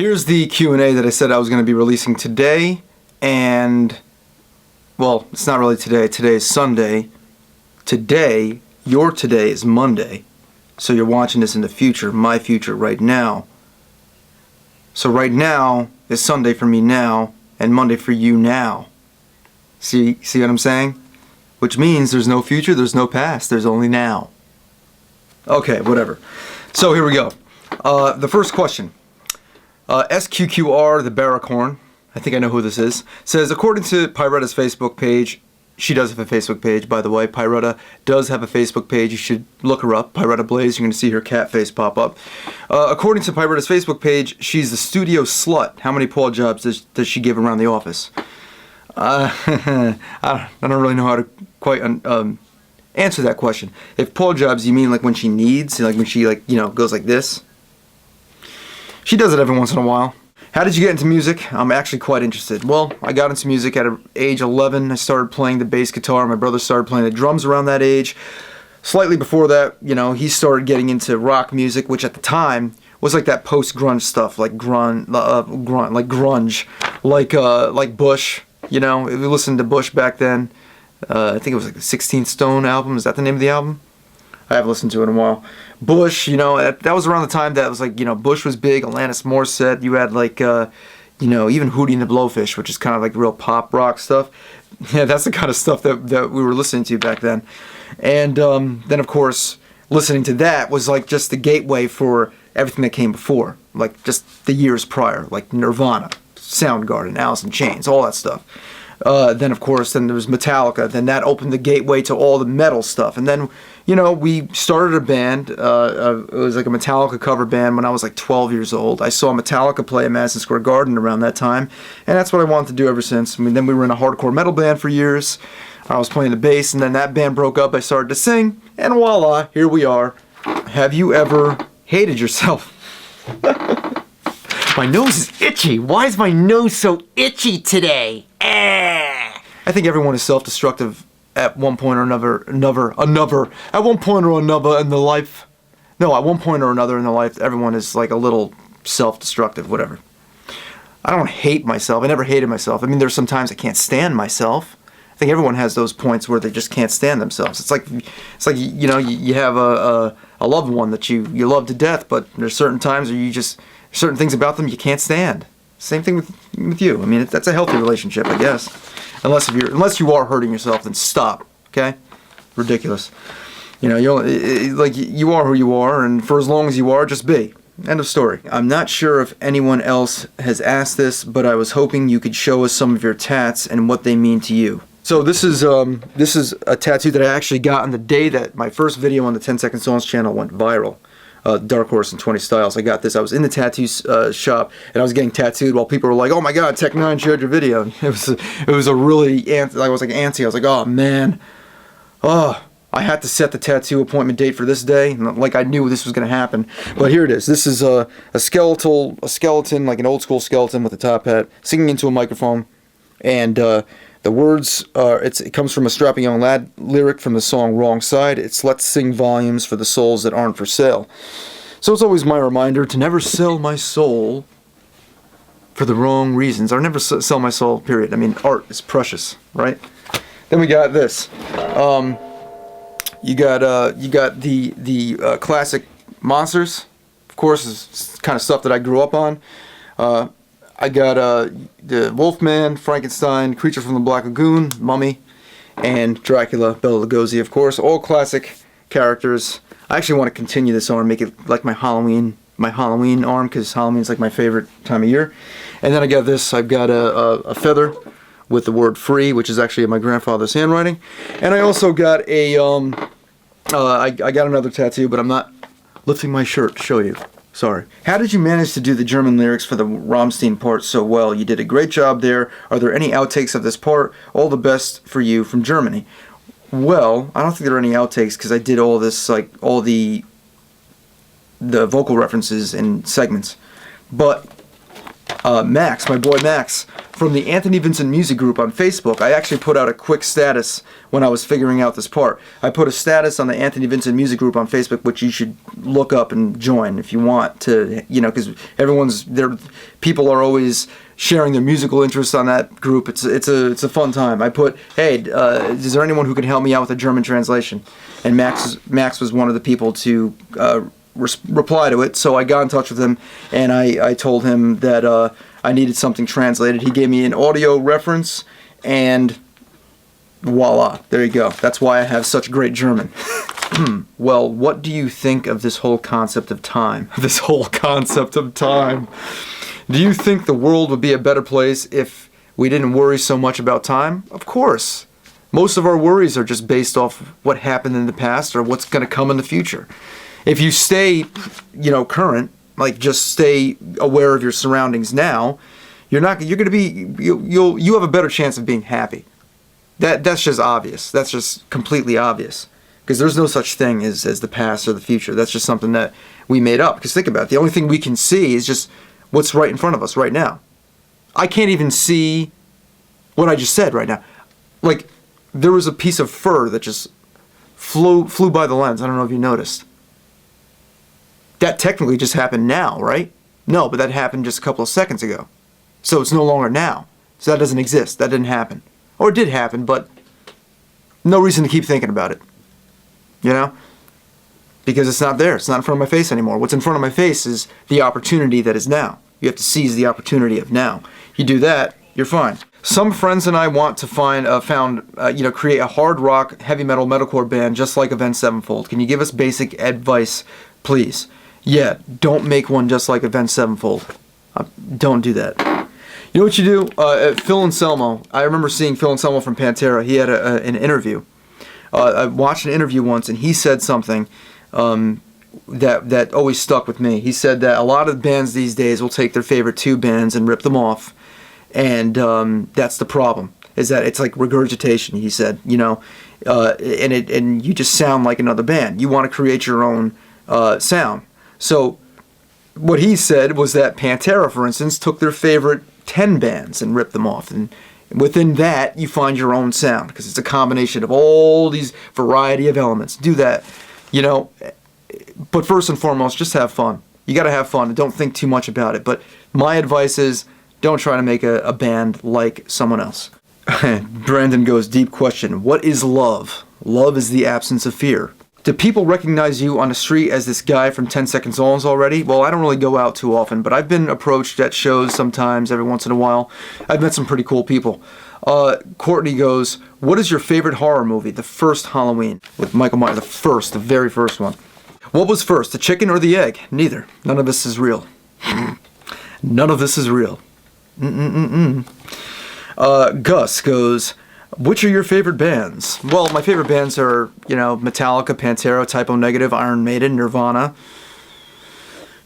Here's the Q&A that I said I was going to be releasing today, and, well, it's not really today. Today is Sunday. Today, your today is Monday, so you're watching this in the future, my future right now. So right now is Sunday for me now, and Monday for you now. See what I'm saying? Which means there's no future, there's no past, there's only now. Okay, whatever. So here we go. The first question. SQQR, the Barracorn, I think I know who this is, says, according to Pyretta's Facebook page, she does have a Facebook page, by the way. Pyretta does have a Facebook page. You should look her up. Pyretta Blaze. You're going to see her cat face pop up. According to Pyretta's Facebook page, she's the studio slut. How many paw jobs does she give around the office? I don't really know how to quite answer that question. If paw jobs, you mean like when she needs, like when she goes like this? She does it every once in a while. How did you get into music? I'm actually quite interested. Well, I got into music at age 11. I started playing the bass guitar. My brother started playing the drums around that age. Slightly before that, he started getting into rock music, which at the time was like that post-grunge stuff, like grunge, like Bush. We listened to Bush back then. I think it was like the 16th Stone album. Is that the name of the album? I haven't listened to it in a while. Bush, that was around the time that was like, Bush was big, Alanis Morissette. You had like, even Hootie and the Blowfish, which is kind of like real pop rock stuff. Yeah, that's the kind of stuff that we were listening to back then. And then, of course, listening to that was like just the gateway for everything that came before. Like just the years prior, like Nirvana, Soundgarden, Alice in Chains, all that stuff. Then, of course, there was Metallica. Then that opened the gateway to all the metal stuff. And then, we started a band. It was like a Metallica cover band when I was like 12 years old. I saw Metallica play at Madison Square Garden around that time. And that's what I wanted to do ever since. Then we were in a hardcore metal band for years. I was playing the bass, and then that band broke up. I started to sing. And voila, here we are. Have you ever hated yourself? My nose is itchy. Why is my nose so itchy today? I think everyone is self-destructive at one point or another. At one point or another in their life. No, at one point or another in their life, everyone is like a little self-destructive, whatever. I don't hate myself. I never hated myself. There's some times I can't stand myself. I think everyone has those points where they just can't stand themselves. It's like you have a loved one that you love to death, but there's certain times where certain things about them you can't stand. Same thing with you. That's a healthy relationship, I guess. Unless you are hurting yourself, then stop. Okay? Ridiculous. You are who you are, and for as long as you are, just be. End of story. I'm not sure if anyone else has asked this, but I was hoping you could show us some of your tats and what they mean to you. So this is a tattoo that I actually got on the day that my first video on the 10 Second Songs channel went viral. Dark Horse and 20 Styles. I got this. I was in the tattoo shop, and I was getting tattooed while people were like, "Oh my God, Tech 9 shared your video." It was a really I was like antsy. I was like, "Oh man, I had to set the tattoo appointment date for this day." And, like I knew this was going to happen. But here it is. This is a skeleton, like an old school skeleton with a top hat, singing into a microphone, and the words are, it comes from a Strapping Young Lad lyric from the song Wrong Side. It's let's sing volumes for the souls that aren't for sale. So it's always my reminder to never sell my soul for the wrong reasons. Or never sell my soul, period. Art is precious, right? Then we got this. You got the classic monsters. Of course, it's kind of stuff that I grew up on. I got the Wolfman, Frankenstein, Creature from the Black Lagoon, Mummy, and Dracula, Bela Lugosi, of course. All classic characters. I actually want to continue this arm, make it like my Halloween arm, because Halloween's like my favorite time of year. And then I got this. I've got a feather with the word free, which is actually in my grandfather's handwriting. And I also got I got another tattoo, but I'm not lifting my shirt to show you. Sorry. How did you manage to do the German lyrics for the Rammstein part so well? You did a great job there. Are there any outtakes of this part? All the best for you from Germany. Well, I don't think there are any outtakes because I did all this, like all the vocal references in segments. But Max, my boy Max from the Anthony Vincent Music group on Facebook. I actually put out a quick status when I was figuring out this part. I put a status on the Anthony Vincent Music group on Facebook, which you should look up and join if you want to, because everyone's there. People are always sharing their musical interests on that group. It's a fun time. I put, hey, is there anyone who can help me out with a German translation? And Max was one of the people to reply to it. So I got in touch with him, and I told him that I needed something translated. He gave me an audio reference, and voila, there you go. That's why I have such great German. Well, what do you think of this whole concept of time? This whole concept of time. Do you think the world would be a better place if we didn't worry so much about time? Of course. Most of our worries are just based off what happened in the past or what's going to come in the future. If you stay, current, like just stay aware of your surroundings now, you have a better chance of being happy. That's just obvious. That's just completely obvious. Because there's no such thing as the past or the future. That's just something that we made up. Because think about it. The only thing we can see is just what's right in front of us right now. I can't even see what I just said right now. Like, there was a piece of fur that just flew by the lens. I don't know if you noticed. That technically just happened now, right? No, but that happened just a couple of seconds ago. So it's no longer now. So that doesn't exist. That didn't happen. Or it did happen, but no reason to keep thinking about it. Because it's not there. It's not in front of my face anymore. What's in front of my face is the opportunity that is now. You have to seize the opportunity of now. You do that, you're fine. Some friends and I want to create a hard rock, heavy metal, metalcore band just like Avenged Sevenfold. Can you give us basic advice, please? Yeah, don't make one just like Avenged Sevenfold. Don't do that. You know what you do? Phil Anselmo. I remember seeing Phil Anselmo from Pantera. He had an interview. I watched an interview once, and he said something that always stuck with me. He said that a lot of bands these days will take their favorite two bands and rip them off, and that's the problem. Is that it's like regurgitation? He said, and you just sound like another band. You want to create your own sound. So what he said was that Pantera, for instance, took their favorite 10 bands and ripped them off, and within that you find your own sound because it's a combination of all these variety of elements. Do that, but first and foremost, just have fun. You got to have fun and don't think too much about it. But my advice is don't try to make a band like someone else. Brandon goes, deep question. What is love? Love is the absence of fear. Do people recognize you on the street as this guy from 10 Second Songs already? Well, I don't really go out too often, but I've been approached at shows sometimes, every once in a while. I've met some pretty cool people. Courtney goes, what is your favorite horror movie? The first Halloween with Michael Myers, the very first one. What was first, the chicken or the egg? Neither. None of this is real. None of this is real. Gus goes, which are your favorite bands? Well, my favorite bands are, Metallica, Pantera, Type O Negative, Iron Maiden, Nirvana,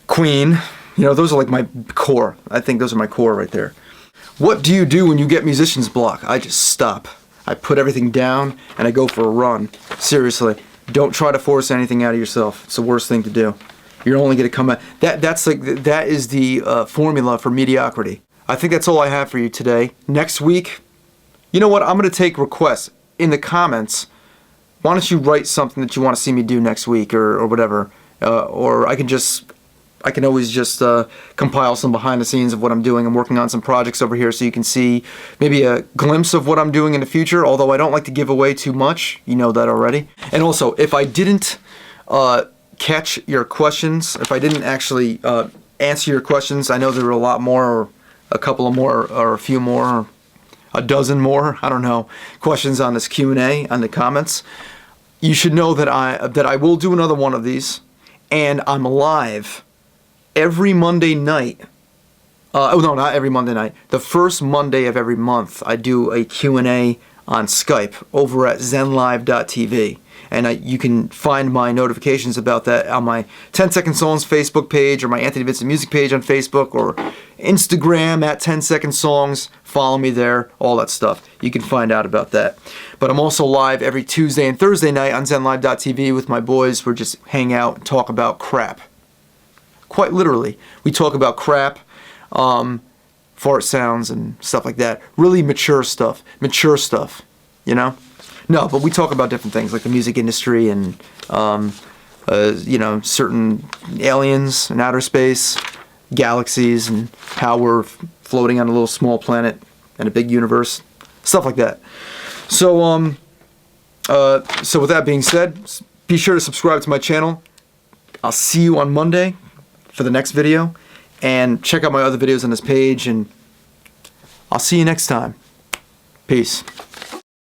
Queen. Those are like my core. I think those are my core right there. What do you do when you get musician's block? I just stop. I put everything down and I go for a run. Seriously, don't try to force anything out of yourself. It's the worst thing to do. You're only going to come out. That is the formula for mediocrity. I think that's all I have for you today. Next week, you know what? I'm going to take requests in the comments. Why don't you write something that you want to see me do next week or whatever? Or I can always just compile some behind the scenes of what I'm doing. I'm working on some projects over here so you can see maybe a glimpse of what I'm doing in the future, although I don't like to give away too much. You know that already. And also, if I didn't catch your questions, if I didn't actually answer your questions, I know there were a lot more, or a couple of more, or a few more, or a dozen more, I don't know, questions on this Q&A on the comments. You should know that I will do another one of these, and I'm live every Monday night. No, not every Monday night. The first Monday of every month, I do a Q&A on Skype over at zenlive.tv. And you can find my notifications about that on my 10 Second Songs Facebook page or my Anthony Vincent Music page on Facebook or Instagram at 10 Second Songs. Follow me there, all that stuff. You can find out about that. But I'm also live every Tuesday and Thursday night on zenlive.tv with my boys. We just hang out and talk about crap. Quite literally. We talk about crap. fart sounds and stuff like that. Really mature stuff, you know? No, but we talk about different things like the music industry and, you know, certain aliens in outer space, galaxies, and how we're floating on a little small planet in a big universe, stuff like that. So, so with that being said, be sure to subscribe to my channel. I'll see you on Monday for the next video, and check out my other videos on this page, and I'll see you next time. Peace.